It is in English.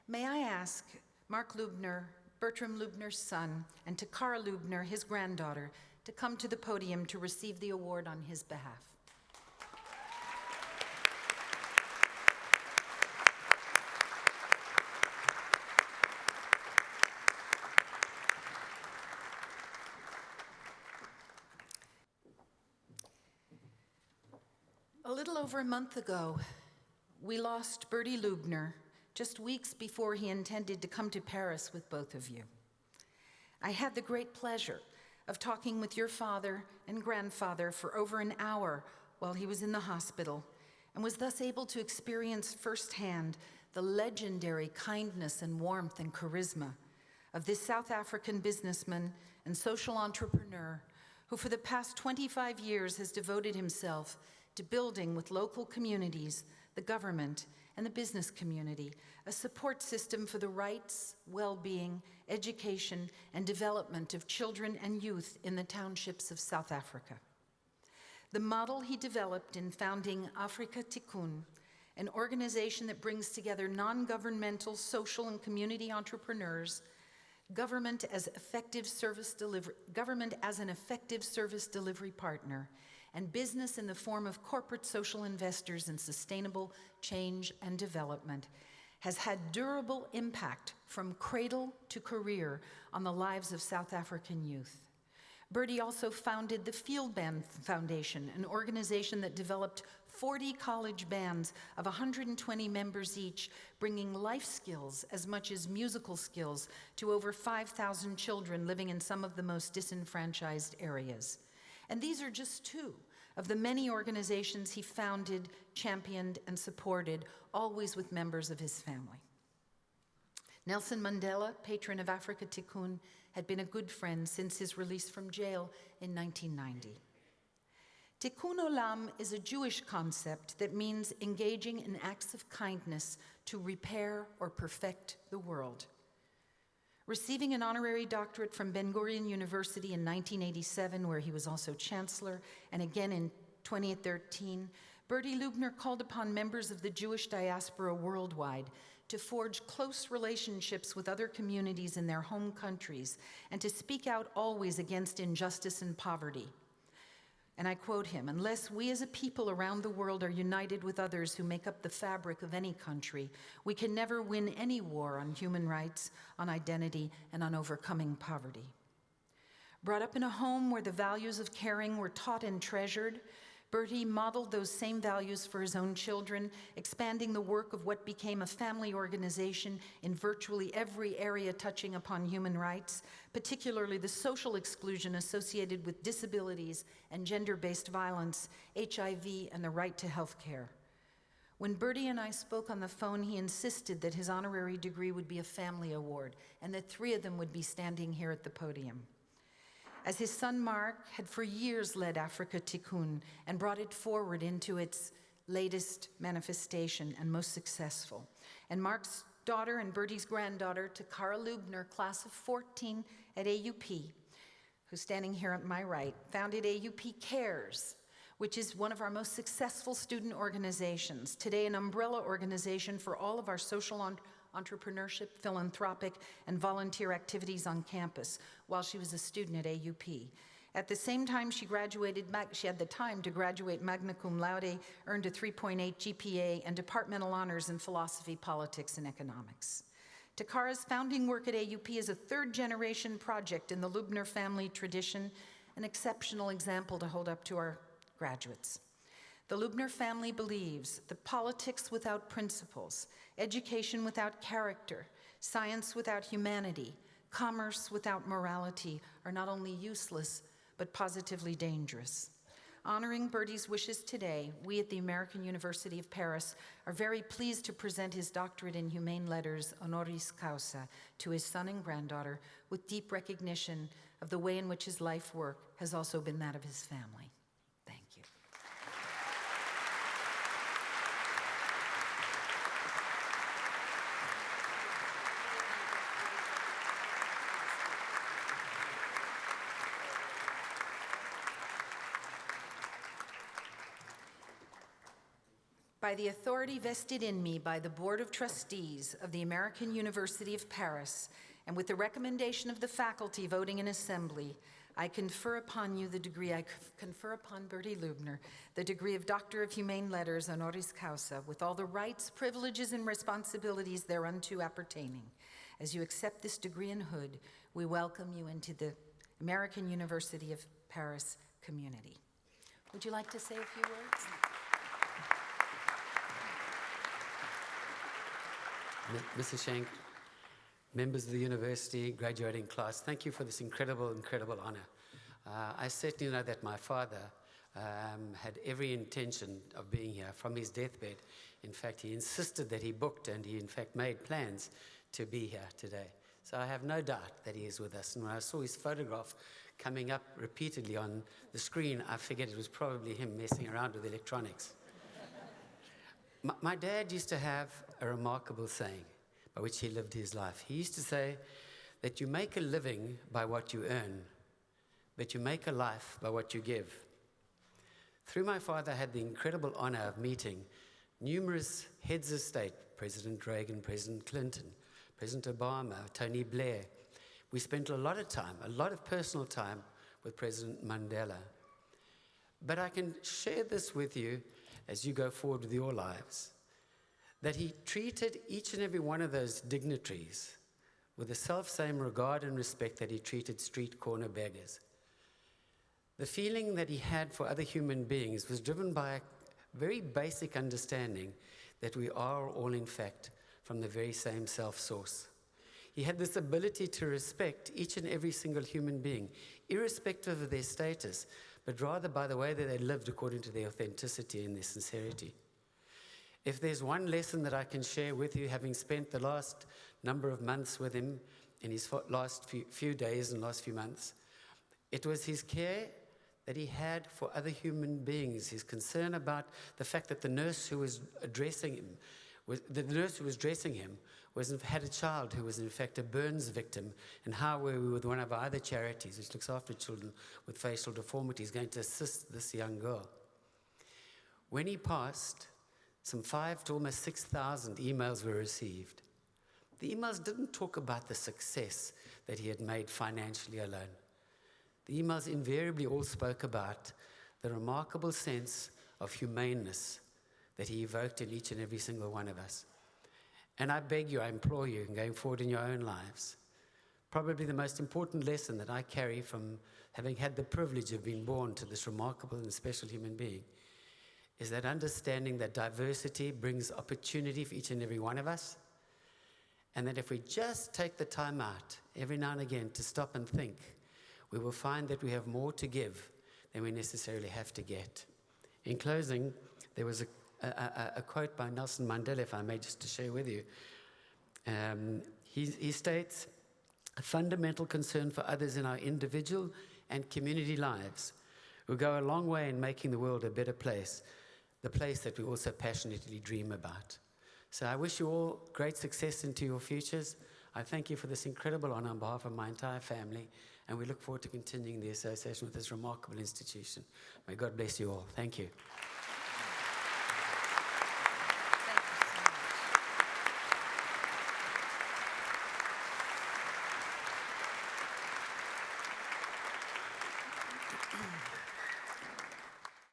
May I ask Marc Lubner, Bertram Lubner's son, and Takara Lubner, his granddaughter, to come to the podium to receive the award on his behalf. A little over a month ago, we lost Bertie Lubner just weeks before he intended to come to Paris with both of you. I had the great pleasure of talking with your father and grandfather for over an hour while he was in the hospital, and was thus able to experience firsthand the legendary kindness and warmth and charisma of this South African businessman and social entrepreneur who for the past 25 years has devoted himself to building with local communities, the government, and the business community a support system for the rights, well-being, education, and development of children and youth in the townships of South Africa. The model he developed in founding Afrika Tikkun, an organization that brings together non-governmental social and community entrepreneurs, government as an effective service delivery partner, and business in the form of corporate social investors in sustainable change and development, has had durable impact from cradle to career on the lives of South African youth. Bertie also founded the Field Band Foundation, an organization that developed 40 college bands of 120 members each, bringing life skills as much as musical skills to over 5,000 children living in some of the most disenfranchised areas. And these are just two of the many organizations he founded, championed, and supported, always with members of his family. Nelson Mandela, patron of Afrika Tikkun, had been a good friend since his release from jail in 1990. Tikkun Olam is a Jewish concept that means engaging in acts of kindness to repair or perfect the world. Receiving an honorary doctorate from Ben Gurion University in 1987, where he was also chancellor, and again in 2013, Bertie Lubner called upon members of the Jewish diaspora worldwide to forge close relationships with other communities in their home countries and to speak out always against injustice and poverty. And I quote him, "Unless we as a people around the world are united with others who make up the fabric of any country, we can never win any war on human rights, on identity, and on overcoming poverty." Brought up in a home where the values of caring were taught and treasured, Bertie modeled those same values for his own children, expanding the work of what became a family organization in virtually every area touching upon human rights, particularly the social exclusion associated with disabilities and gender-based violence, HIV, and the right to health care. When Bertie and I spoke on the phone, he insisted that his honorary degree would be a family award, and that three of them would be standing here at the podium. As his son Marc had for years led Afrika Tikkun and brought it forward into its latest manifestation and most successful. And Marc's daughter and Bertie's granddaughter, Takara Lubner, class of 14 at AUP, who's standing here at my right, founded AUP Cares, which is one of our most successful student organizations, today an umbrella organization for all of our social entrepreneurship, philanthropic, and volunteer activities on campus while she was a student at AUP. At the same time she had the time to graduate magna cum laude, earned a 3.8 GPA, and Departmental Honors in philosophy, politics, and economics. Takara's founding work at AUP is a third-generation project in the Lubner family tradition, an exceptional example to hold up to our graduates. The Lubner family believes that politics without principles, education without character, science without humanity, commerce without morality are not only useless, but positively dangerous. Honoring Bertie's wishes today, we at the American University of Paris are very pleased to present his doctorate in humane letters, honoris causa, to his son and granddaughter, with deep recognition of the way in which his life work has also been that of his family. Thank you. by the authority vested in me by the Board of Trustees of the American University of Paris, and with the recommendation of the faculty voting in assembly, I confer upon you the degree, I confer upon Bertie Lubner, the degree of Doctor of Humane Letters honoris causa, with all the rights, privileges, and responsibilities thereunto appertaining. As you accept this degree in hood, we welcome you into the American University of Paris community. Would you like to say a few words? Mrs. Schenk, members of the university, graduating class, thank you for this incredible, incredible honor. I certainly know that my father had every intention of being here from his deathbed. In fact, he insisted that he booked, and he in fact made plans to be here today. So I have no doubt that he is with us. And when I saw his photograph coming up repeatedly on the screen, I figured it was probably him messing around with electronics. My dad used to have a remarkable saying by which he lived his life. He used to say that you make a living by what you earn, but you make a life by what you give. Through my father, I had the incredible honor of meeting numerous heads of state, President Reagan, President Clinton, President Obama, Tony Blair. We spent a lot of time, a lot of personal time with President Mandela. But I can share this with you as you go forward with your lives, that he treated each and every one of those dignitaries with the self-same regard and respect that he treated street corner beggars. The feeling that he had for other human beings was driven by a very basic understanding that we are all, in fact, from the very same self-source. He had this ability to respect each and every single human being, irrespective of their status, but rather by the way that they lived according to their authenticity and their sincerity. If there's one lesson that I can share with you, having spent the last number of months with him, in his last few days and last few months, it was his care that he had for other human beings, his concern about the fact that the nurse who was dressing him had a child who was in fact a burns victim, and how were we with one of our other charities, which looks after children with facial deformities, going to assist this young girl. When he passed, some 5,000 to almost 6,000 emails were received. The emails didn't talk about the success that he had made financially alone. The emails invariably all spoke about the remarkable sense of humaneness that he evoked in each and every single one of us. And I beg you, I implore you, going forward in your own lives, probably the most important lesson that I carry from having had the privilege of being born to this remarkable and special human being is that understanding that diversity brings opportunity for each and every one of us, and that if we just take the time out every now and again to stop and think, we will find that we have more to give than we necessarily have to get. In closing, there was a quote by Nelson Mandela, if I may, just to share with you. He states, "A fundamental concern for others in our individual and community lives will go a long way in making the world a better place, the place that we also passionately dream about." So I wish you all great success into your futures. I thank you for this incredible honor on behalf of my entire family, and we look forward to continuing the association with this remarkable institution. May God bless you all. Thank you.